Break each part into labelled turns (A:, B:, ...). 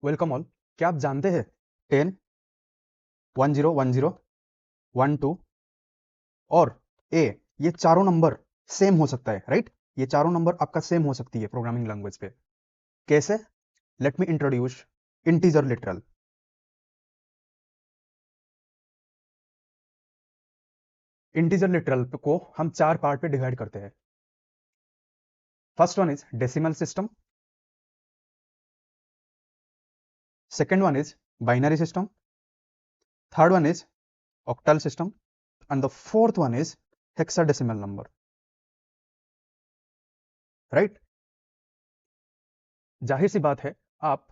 A: Welcome all. क्या आप जानते हैं 10, 1010, 12 और ए, ये चारों नंबर सेम हो सकता है, राइट? ये चारों नंबर आपका सेम हो सकती है प्रोग्रामिंग लैंग्वेज पे। कैसे? Let me introduce integer literal. Integer literal को हम चार पार्ट पे डिवाइड करते हैं। First one is decimal system, second one is binary system, third one is octal system and the fourth one is hexadecimal number, right? जाहिर सी बात है, आप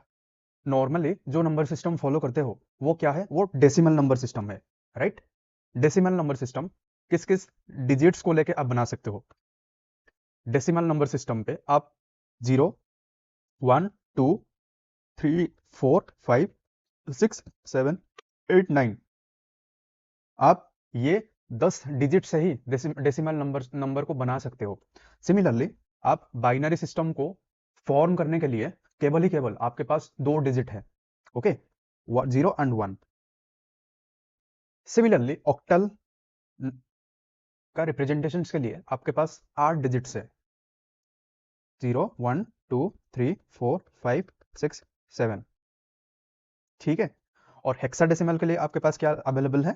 A: नॉर्मली जो नंबर सिस्टम फॉलो करते हो वो क्या है? वो डेसिमल नंबर सिस्टम है, राइट? डेसिमल नंबर सिस्टम किस किस डिजिट्स को लेके आप बना सकते हो? डेसिमल नंबर सिस्टम पे आप 0, 1, 2, 3, 4, 5, 6, 7, 8, 9, आप ये 10 डिजिट से ही डेसिमल नंबर को बना सकते हो। सिमिलरली आप बाइनरी सिस्टम को फॉर्म करने के लिए केवल आपके पास 2 डिजिट है, ओके? 0 एंड 1। सिमिलरली ऑक्टल का रिप्रेजेंटेशन के लिए आपके पास 8 डिजिट्स है, 0, 1, 2, 3, 4, 5, 6, 7, ठीक है? और हेक्साडेसिमल के लिए आपके पास क्या अवेलेबल है?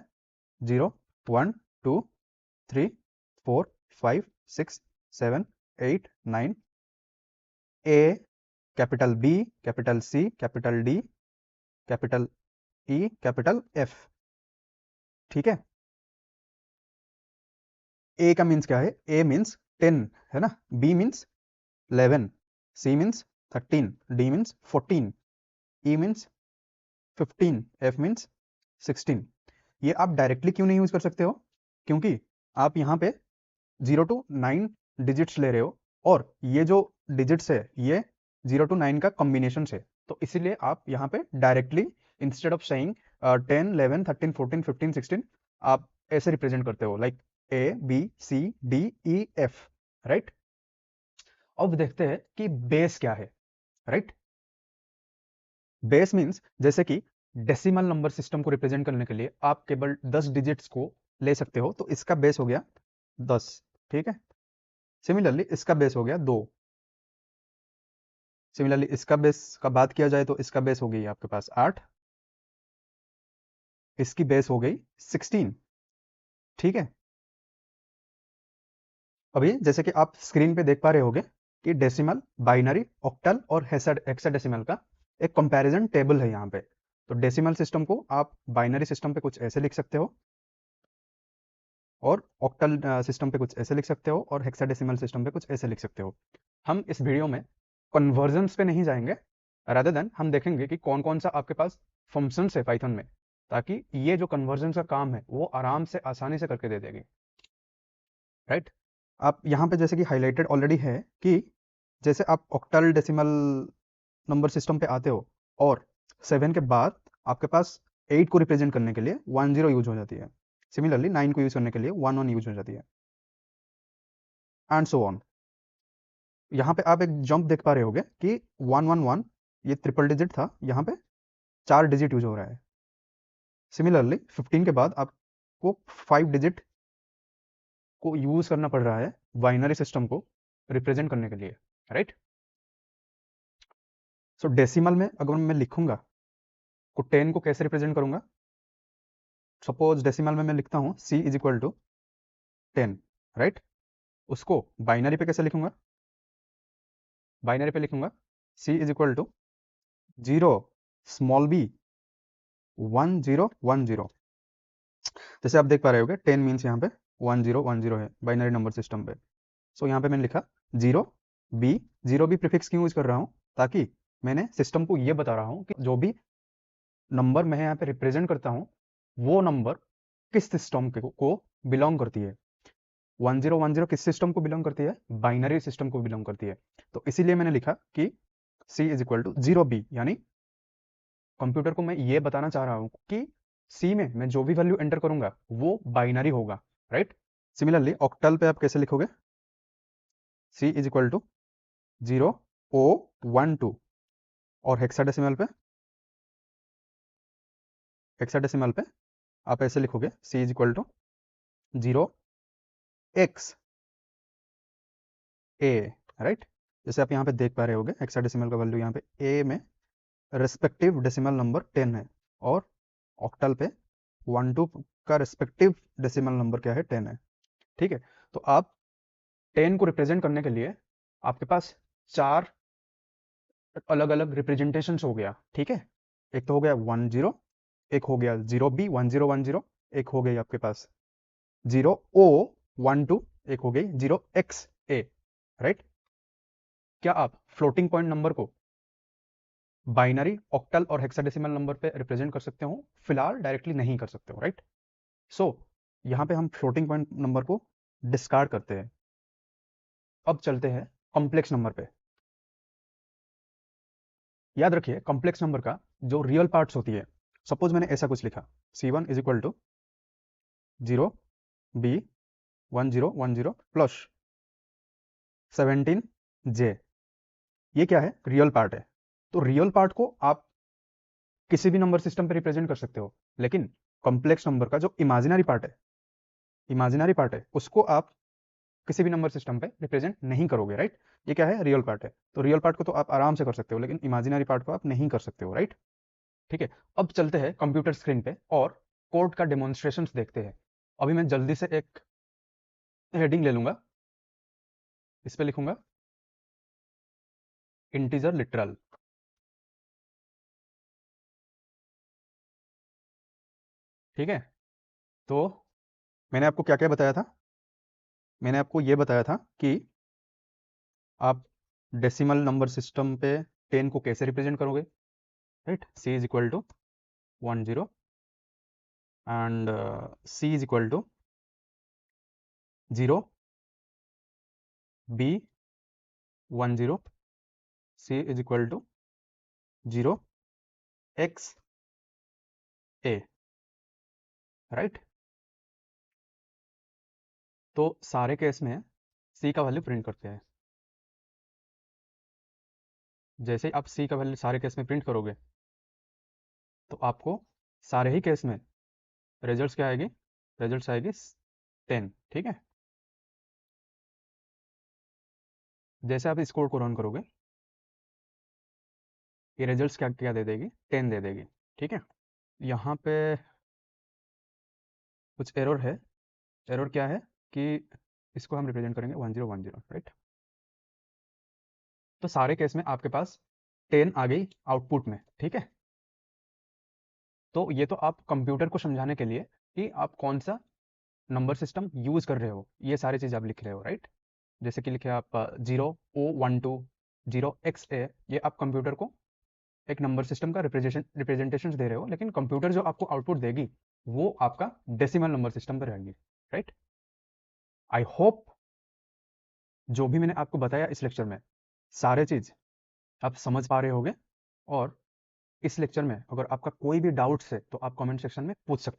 A: 0, 1, 2, 3, 4, 5, 6, 7, 8, 9, A, capital B, capital C, capital D, capital E, capital F, ठीक है? ए का मीन्स क्या है? ए मीन्स 10, है ना? B means 11, C means 13, D means 14, E means 15, F means 16। ये आप डायरेक्टली क्यों नहीं यूज कर सकते हो? क्योंकि आप यहाँ पे 0 to 9 डिजिट्स ले रहे हो और ये जो डिजिट्स है ये 0 to 9 का कॉम्बिनेशन है। तो इसीलिए आप यहाँ पे डायरेक्टली इंस्टेड ऑफ सेइंग 10, 11, 13, 14, 15, 16 आप ऐसे रिप्रेजेंट करते हो, like A, B, C, D, E, F, right? अब देखते हैं कि बेस क्या है, राइट? बेस मीन्स जैसे कि डेसिमल नंबर सिस्टम को रिप्रेजेंट करने के लिए आप केवल 10 डिजिट्स को ले सकते हो, तो इसका बेस हो गया 10, ठीक है? सिमिलरली इसका बेस हो गया 2। सिमिलरली इसका बेस का बात किया जाए तो इसका बेस हो गई आपके पास 8, इसकी बेस हो गई 16, ठीक है? अभी जैसे कि आप स्क्रीन पे देख पा रहे होगे कि डेसिमल, बाइनरी, ऑक्टल और हेक्साडेसिमल का एक कंपैरिजन टेबल है यहाँ पे। तो डेसिमल सिस्टम को आप बाइनरी सिस्टम पे कुछ ऐसे लिख सकते हो और ऑक्टल सिस्टम पे कुछ ऐसे लिख सकते हो और हेक्साडेसिमल सिस्टम पे कुछ ऐसे लिख सकते हो। हम इस वीडियो में कन्वर्जन्स पे नहीं जाएंगे, रादर देन हम देखेंगे कि कौन कौन सा आपके पास फंक्शंस है पाइथन में, ताकि ये जो कन्वर्जन का काम है वो आराम से आसानी से करके दे देगी, राइट? आप यहाँ पे जैसे कि हाईलाइटेड ऑलरेडी है कि जैसे आप ऑक्टल डेसिमल नंबर सिस्टम पे आते हो और 7 के बाद आपके पास 8 को रिप्रेजेंट करने के लिए 10 यूज हो जाती है। सिमिलरली 9 को यूज करने के लिए 11 यूज हो जाती है, एंड सो ऑन। यहाँ पे आप एक जंप देख पा रहे होगे कि 111 ये ट्रिपल डिजिट था, यहाँ पे 4 डिजिट यूज हो रहा है। सिमिलरली 15 के बाद आपको 5 डिजिट को यूज करना पड़ रहा है बाइनरी सिस्टम को रिप्रेजेंट करने के लिए, राइट? सो डेसिमल में अगर मैं लिखूंगा तो 10 को कैसे रिप्रेजेंट करूंगा? सपोज डेसिमल में मैं लिखता हूं c is equal to 10, right? उसको बाइनरी पे कैसे लिखूंगा? बाइनरी पे लिखूंगा c is equal to 0 small b 1010। जैसे आप देख पा रहे होगे 10 मीन्स यहाँ पे 1010 है बाइनरी नंबर सिस्टम पे। सो यहाँ पे मैंने लिखा 0 b, 0 b प्रीफिक्स क्यों यूज कर रहा हूँ? ताकि मैंने सिस्टम को ये बता रहा हूँ कि जो भी नंबर मैं यहाँ पे रिप्रेजेंट करता हूँ वो नंबर किस सिस्टम को बिलोंग करती है। 1010 किस सिस्टम को बिलोंग करती है? बाइनरी सिस्टम को बिलोंग करती है। तो इसीलिए मैंने लिखा कि c is equal to 0b, यानी कंप्यूटर को मैं ये बताना चाह रहा हूँ कि c में मैं जो भी वैल्यू एंटर करूंगा वो बाइनरी होगा, राइट? सिमिलरली ऑक्टल पे आप कैसे लिखोगे? c is equal to 0 o 1 2, और हेक्साडेसिमल पे हेक्साडेसिमल पे आप ऐसे लिखोगे C is equal to 0x A, right. जैसे आप यहाँ पे देख पा रहे होगे हेक्साडेसिमल का वैल्यू यहाँ पे A में रेस्पेक्टिव डेसिमल नंबर 10 है और ऑक्टल पे 1 2 का रेस्पेक्टिव डेसिमल नंबर क्या है, 10 है। ठीक है, तो आप 10 को रिप्रेजेंट करने के लिए आपके पास 4 अलग अलग रिप्रेजेंटेशंस हो गया। ठीक है, एक तो हो गया 10, एक हो गया 0B 1010, एक हो गई आपके पास 0O12, एक हो गई 0XA, राइट। क्या आप फ्लोटिंग पॉइंट नंबर को बाइनरी, ऑक्टल और हेक्साडेसिमल नंबर पे रिप्रेजेंट कर सकते हो? फिलहाल डायरेक्टली नहीं कर सकते हो, राइट। सो यहाँ पे हम फ्लोटिंग पॉइंट नंबर को डिस्कार्ड करते हैं। अब चलते हैं कॉम्प्लेक्स नंबर पे। याद रखिए कॉम्प्लेक्स नंबर का जो रियल पार्ट्स होती है, सपोज मैंने ऐसा कुछ लिखा C1 is equal to 0B 1010 plus 17J, ये क्या है, रियल पार्ट है। तो रियल पार्ट को आप किसी भी नंबर सिस्टम पे रिप्रेजेंट कर सकते हो, लेकिन कॉम्प्लेक्स नंबर का जो इमेजिनरी पार्ट है उसको आप किसी भी नंबर सिस्टम पे रिप्रेजेंट नहीं करोगे, राइट। ये क्या है, रियल पार्ट है। तो रियल पार्ट को तो आप आराम से कर सकते हो, लेकिन इमेजिनरी पार्ट को आप नहीं कर सकते हो, राइट। ठीक है, अब चलते हैं कंप्यूटर स्क्रीन पे और कोड का डेमोन्स्ट्रेशन देखते हैं। अभी मैं जल्दी से एक हेडिंग ले लूंगा, इस पे लिखूंगा इंटीजर लिटरल। ठीक है, तो मैंने आपको क्या क्या बताया था? मैंने आपको ये बताया था कि आप डेसिमल नंबर सिस्टम पे 10 को कैसे रिप्रेजेंट करोगे, राइट। C is equal to 10 and C is equal to 0B 10, C is equal to 0XA, right. तो सारे केस में C का वैल्यू प्रिंट करते हैं। जैसे ही आप C का वैल्यू सारे केस में प्रिंट करोगे तो आपको सारे ही केस में रिजल्ट्स क्या आएगी, रिजल्ट्स आएगी 10। ठीक है, जैसे आप इस कोड को रन करोगे ये रिजल्ट्स क्या क्या दे देगी, 10 दे देगी। ठीक है, यहाँ पे कुछ एरर है। एरर क्या है कि इसको हम रिप्रेजेंट करेंगे 1010, राइट। तो सारे केस में आपके पास 10 आ गई आउटपुट में। ठीक है, तो ये तो आप कंप्यूटर को समझाने के लिए कि आप कौन सा नंबर सिस्टम यूज कर रहे हो, ये सारी चीज आप लिख रहे हो, राइट। जैसे कि लिखे आप 0O12 0XA, ये आप कंप्यूटर को एक नंबर सिस्टम का रिप्रेजेंटेशन दे रहे हो, लेकिन कंप्यूटर जो आपको आउटपुट देगी वो आपका डेसिमल नंबर सिस्टम पर रहेगी, राइट। आई होप जो भी मैंने आपको बताया इस लेक्चर में सारे चीज आप समझ पा रहे होगे, और इस लेक्चर में अगर आपका कोई भी डाउट्स है तो आप कमेंट सेक्शन में पूछ सकते हो।